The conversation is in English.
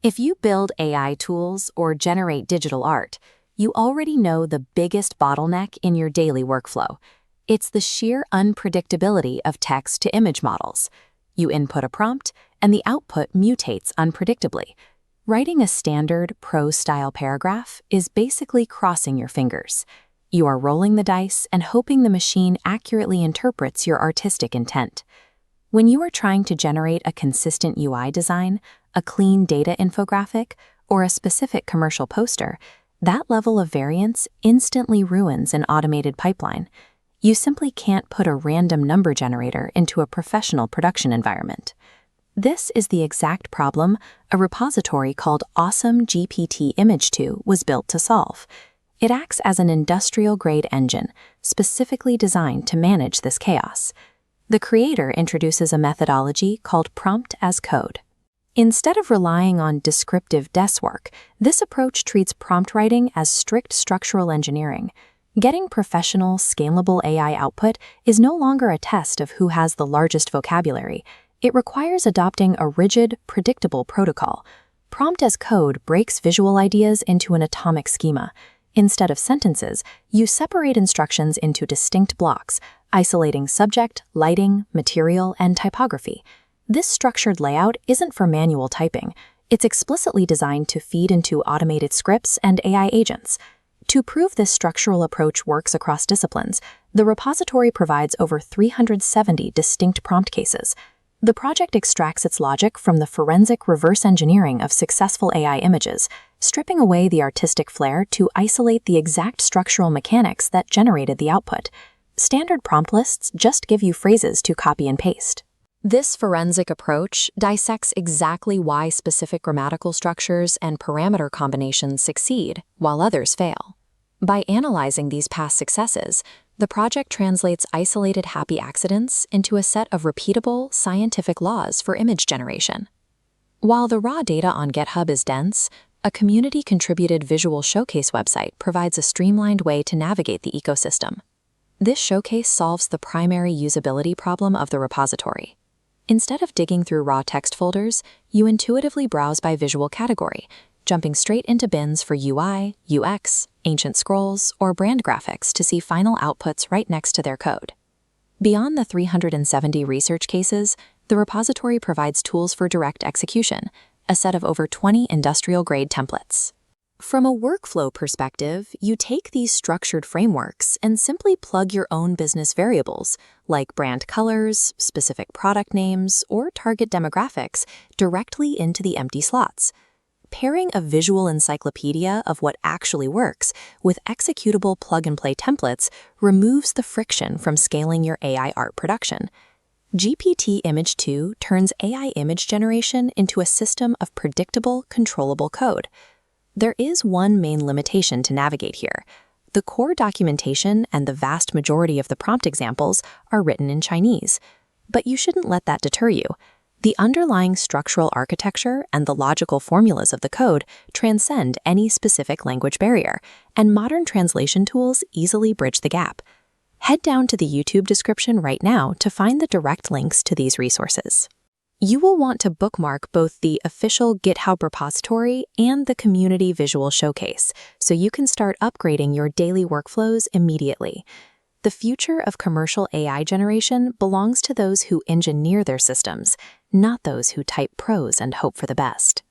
If you build AI tools or generate digital art, you already know the biggest bottleneck in your daily workflow. It's the sheer unpredictability of text-to-image models. You input a prompt, and the output mutates unpredictably. Writing a standard prose-style paragraph is basically crossing your fingers. You are rolling the dice and hoping the machine accurately interprets your artistic intent. When you are trying to generate a consistent UI design, a clean data infographic, or a specific commercial poster, that level of variance instantly ruins an automated pipeline. You simply can't put a random number generator into a professional production environment. This is the exact problem a repository called Awesome GPT-Image2 was built to solve. It acts as an industrial-grade engine, specifically designed to manage this chaos. The creator introduces a methodology called prompt as code. Instead of relying on descriptive guesswork, this approach treats prompt writing as strict structural engineering. Getting professional, scalable AI output is no longer a test of who has the largest vocabulary. It requires adopting a rigid, predictable protocol. Prompt as code breaks visual ideas into an atomic schema. Instead of sentences, you separate instructions into distinct blocks, isolating subject, lighting, material, and typography. This structured layout isn't for manual typing. It's explicitly designed to feed into automated scripts and AI agents. To prove this structural approach works across disciplines, the repository provides over 370 distinct prompt cases. The project extracts its logic from the forensic reverse engineering of successful AI images, stripping away the artistic flair to isolate the exact structural mechanics that generated the output. Standard prompt lists just give you phrases to copy and paste. This forensic approach dissects exactly why specific grammatical structures and parameter combinations succeed while others fail. By analyzing these past successes, the project translates isolated happy accidents into a set of repeatable, scientific laws for image generation. While the raw data on GitHub is dense, a community-contributed visual showcase website provides a streamlined way to navigate the ecosystem. This showcase solves the primary usability problem of the repository. Instead of digging through raw text folders, you intuitively browse by visual category, jumping straight into bins for UI, UX, ancient scrolls, or brand graphics to see final outputs right next to their code. Beyond the 370 research cases, the repository provides tools for direct execution, a set of over 20 industrial-grade templates. From a workflow perspective, you take these structured frameworks and simply plug your own business variables, like brand colors, specific product names, or target demographics, directly into the empty slots. Pairing a visual encyclopedia of what actually works with executable plug-and-play templates removes the friction from scaling your AI art production. GPT-Image2 turns AI image generation into a system of predictable, controllable code. There is one main limitation to navigate here. The core documentation and the vast majority of the prompt examples are written in Chinese. But you shouldn't let that deter you. The underlying structural architecture and the logical formulas of the code transcend any specific language barrier, and modern translation tools easily bridge the gap. Head down to the YouTube description right now to find the direct links to these resources. You will want to bookmark both the official GitHub repository and the community visual showcase, so you can start upgrading your daily workflows immediately. The future of commercial AI generation belongs to those who engineer their systems, not those who type prose and hope for the best.